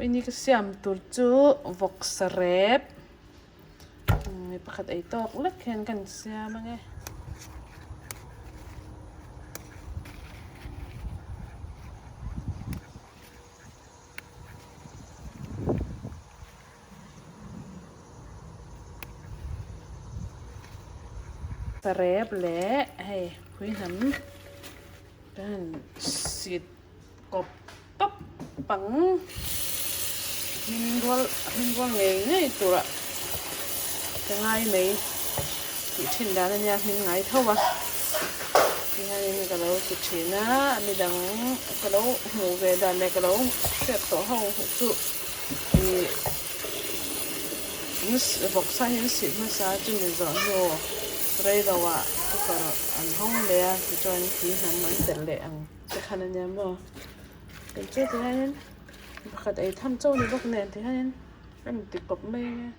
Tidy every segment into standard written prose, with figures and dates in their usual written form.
ini ka siam tur chu vok sarep mi pakhat ai tok lek hen kan siam ange sarep le hei phui ham kan sit kop top pang min gol ngai tura cái ngay mấy chị trên đá lên nha mình ngay thâu à thì hai mình cái lâu chị trên á mình đang cái lâu ngủ về đàn này cái lâu xếp tổ hậu trụ thì nó bọc sa những xịt nó sa cho mình dọn vô đây đâu ạ cái ăn không lẽ thì cho anh tí nằm ăn tận lệ ăn cái khăn anh em mà cái chết thì hai nên cái ấy thăm châu này bọc nền thì hai nên em tự bọc mây nha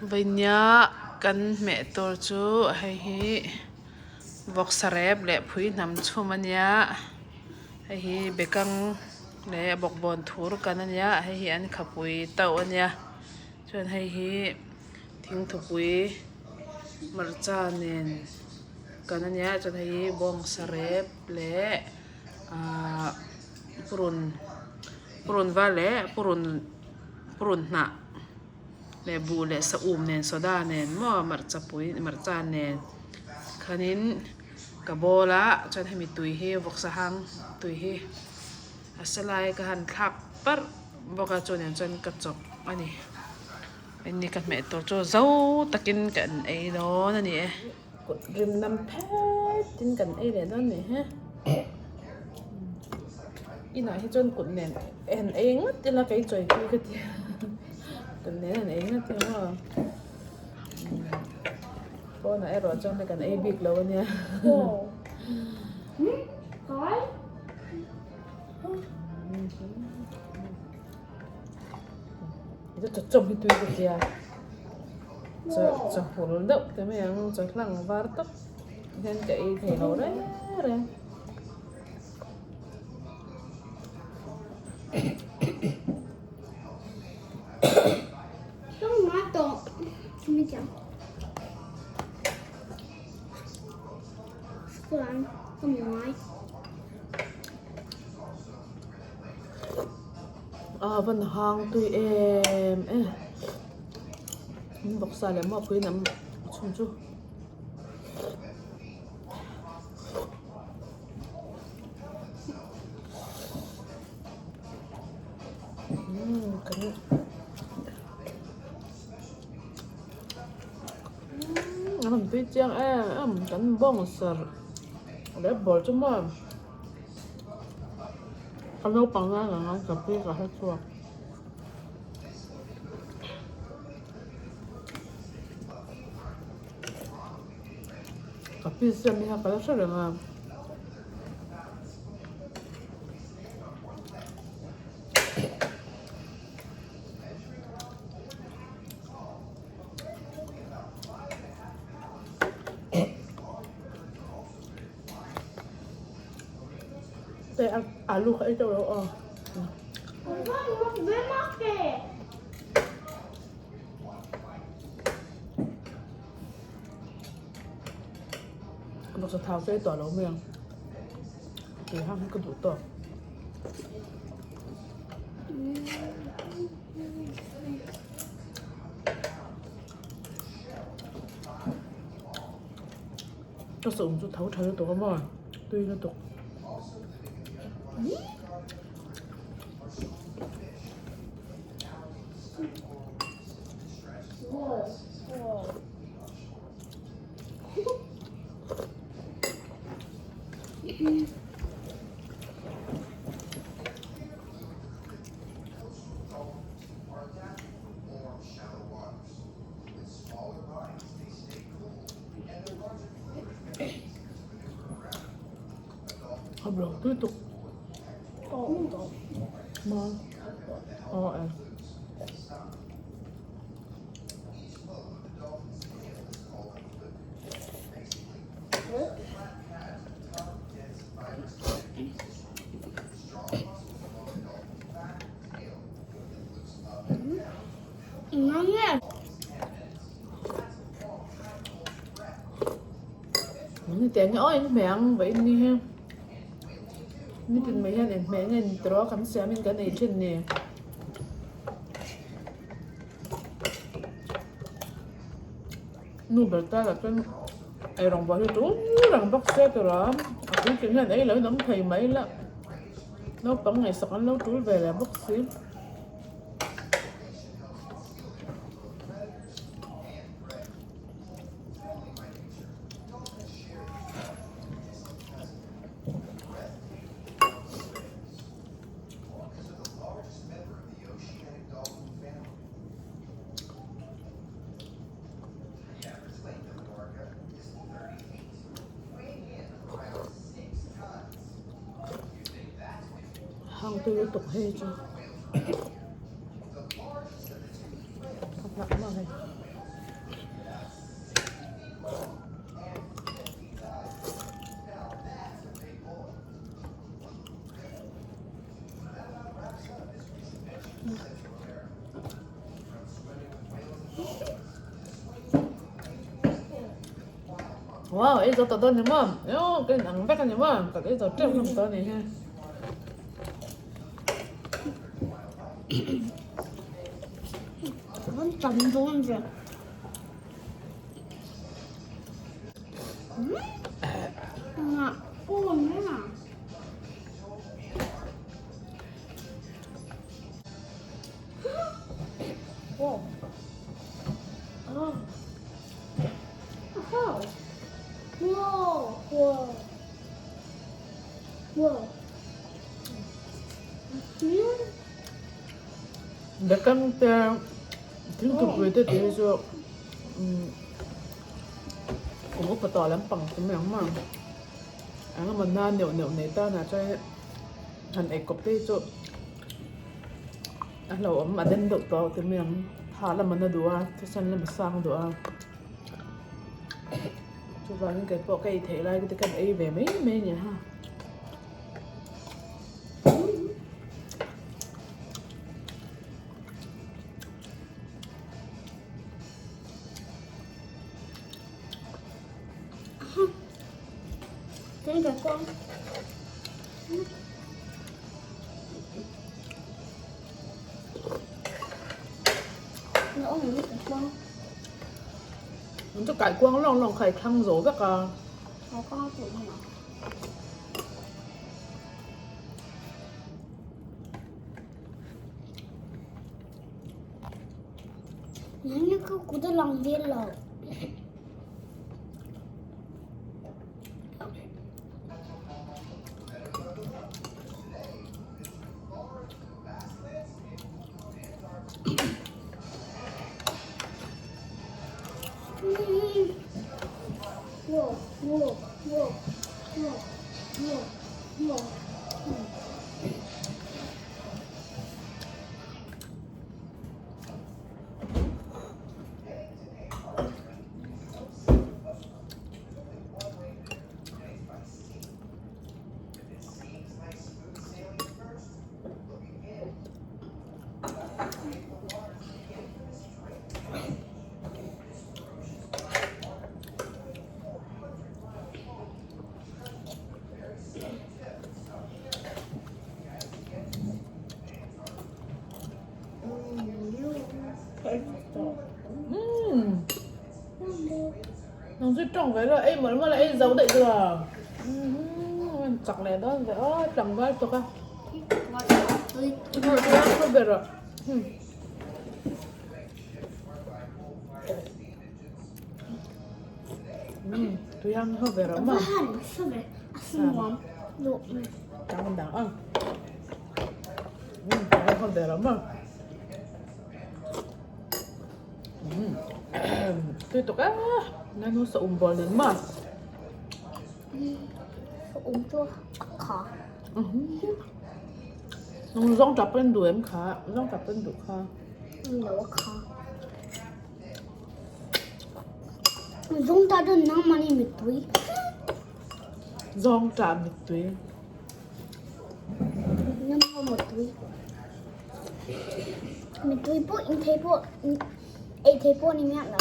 vậy nhá căn mẹ tôi chú hay hi vok sarep lệ phui nằm chung anh nhá hay hi bekang lệ bọc bồn thur kan anh nhá hay hi anh khapui tàu anh nhá cho hay hi thing thupui marcha nen kan anh nhá cho hay hi bawngsa lệ purun va lệ purun na le bu le sa nen soda nen mo marcha nen khanin ka bola chan hemi tui hi voksa hang tui hi asalai ka han thak par boka chonen chan ka chok ani ani ka me tor cho zau takin kan ei don ani e kut rim nam phe tin kan ei le don ni ha ina hi chon kut nen en ei ngat ila kai choi ki ka ti kan nen en ei ngat ti mo cô nãy rồi trong này cần ai biết lâu nha. Có. Itu cocok itu dia. Cho hul đậu thế mà ăn cho lăng var tóc. Nên cái thể nấu đấy. Không má to. Không biết Quran không nói vẫn hàng tùy em bọc xà lém mà quý nắm chung chung cái làm tùy chăng em cắn bawngsa để bỏ cho mà cái nấu bằng ra là ngon cà phê cả hết rồi cà phê xem như cái rất là ngon đây ăn alu hay đâu đâu nó sẽ tháo dây tỏi nấu miệng thì ham cái đủ tỏi nó sử dụng thấu thấy tổ mà tuy nó tục Hấp lẩu tiếp tục. Ngon. À. Ngon nha. Ini tengok ini memang baik ni ha. Ini pun macam ni, macam ni terus kami siamin kan agent ni. Nu berta kan ai rong bao tu, rong bak se terus. Aku kena ai lalu nang thầy mấy la. Nó bắn ngày sẵn lâu túi về là bốc xíu. Hang tôi tục hay chưa? Thật lạ mà này. Wow, ấy giờ tao này mà, cái nắng vắt này mà, cái giờ treo không tao này ha. Vẫn tầm luôn rồi. Ngọt cuồng đấy mà. Wow. Oh. Oh. Wow. Wow. Wow. Dekan te tiếng tục về thế rồi cũng có phải tỏ lắm bằng cái miếng mà anh mà na nhiều này ta là cho hành ấy copy cho anh lâu mà đem được tao cái miếng thà là mình đùa cho xem là mình sang đùa cho vào những cái bộ cây thể lại cái cái ấy về mấy nhỉ ha. Thế cả con. Lỗ này cả con. Mình cho cải quang lòng khải thăng rổ các à. Có con phụ hả? Nếu như không có cái lòng viên lẩu. Whoa, whoa, whoa, whoa, whoa, whoa. Nó rất trọng cái là em mà lại giấu đậy rồi. Chắc này đó rồi chẳng vai tục à. Rồi không biết rồi. tôi ăn hơi về rồi mà Apa hal? Sabar. Semua. Look. jangan đắng ăn tôi hơi về rồi mà tôi tục á nó sợ bò lên mà Untuk kah? rong chập bên đuôi em khá rong chập bên đuôi khá Look kah. Zong ta ada nama ni mitui. rong chạm một túi Nama mitui. Mitui pun ini pun. Ini pun ni mana?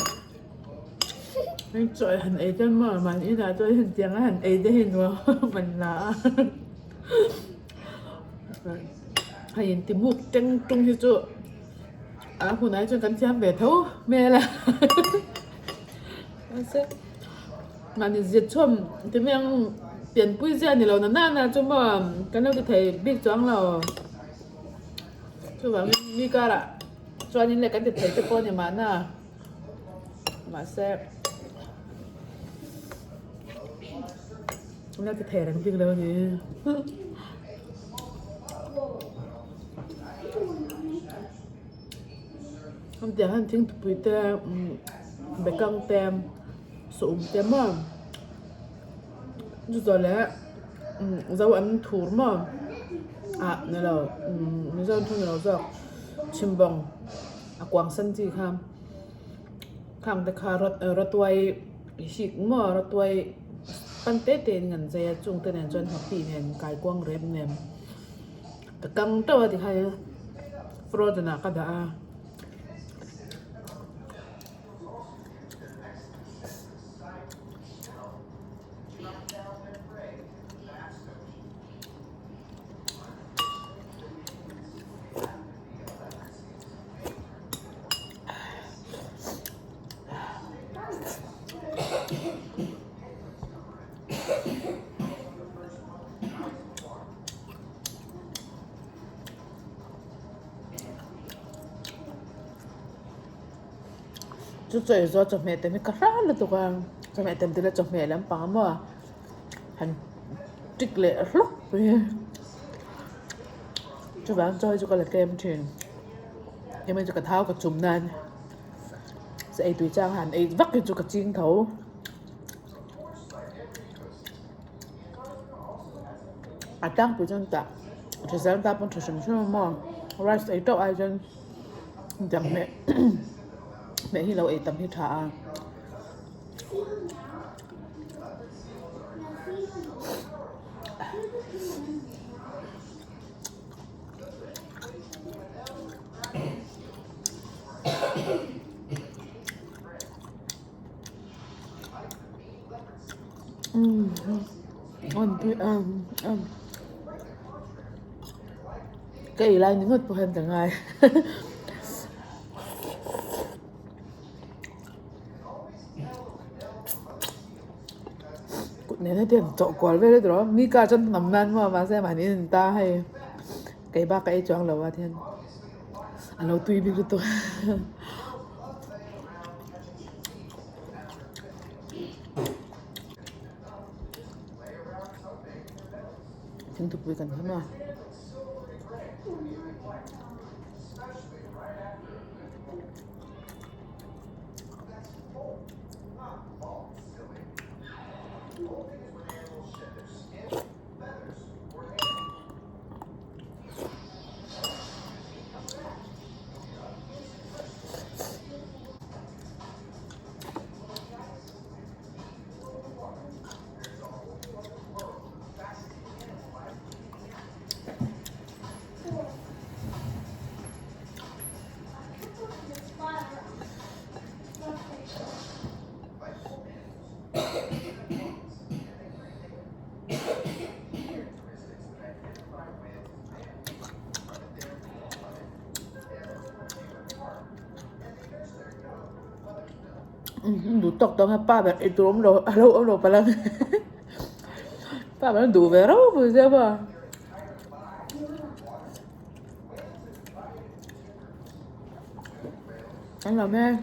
anh trời hình ấy chân mà ý là tôi hình tiếng là hình ấy thế hình mà mình là hình tìm mục chân trung như chỗ hồi nãy cho cắn xem về thấu mẹ là mà thì diệt chôm thì mình tiền quý giá thì lâu nãy là cho mà cái nào thì thầy biết choáng là cho bảo mi cả là cho nên là cái thì thầy cho con nhà mà sẽ nó cái thẻ đằng kia đâu nhỉ không tiền hơn tiếng tụi ta bài căng tem sụm tem mà rồi là dấu ăn thú mà này là dấu ăn thú này là chim bông quảng sân gì kham khangแต่คารถตัวสิกมอรถตัวปันเตเตนงันใจจุงเตนจนหักตีเนี่ยกายกว้างเร็บเนี่ยแต่กังตัวที่ให้ฟรอดนะก็ได้chú chơi do chồng mẹ tên mới cắt là tụi con chồng mẹ tên là chồng mẹ lắm bằng mà hành trịch lệ lúc chú bán chơi chú còn là kem truyền em mới chú cả tháo cả chùm nan sẽ tùy trang hẳn ấy vắt cái chú cả chiên thấu trang tùy trang tạ chỉ sáng ta vẫn sử dụng mà rice ấy đâu ai chân chẳng mẹ mẹ hi lâu ấy tầm hi thả ăn tôi ăn cái này những người phụ huynh từng ngày nên tiền chọn quán về đấy đó mi cả chân nằm nan mà xem mà nên ta hay cái ba cái choáng lẩu à thiên anh lâu tùy biết tôi tiếng tục với cần thế mà đủ tóc tao nghe ba bạn itu om lo palang ba bạn đủ về đâu bây giờ mà anh làm em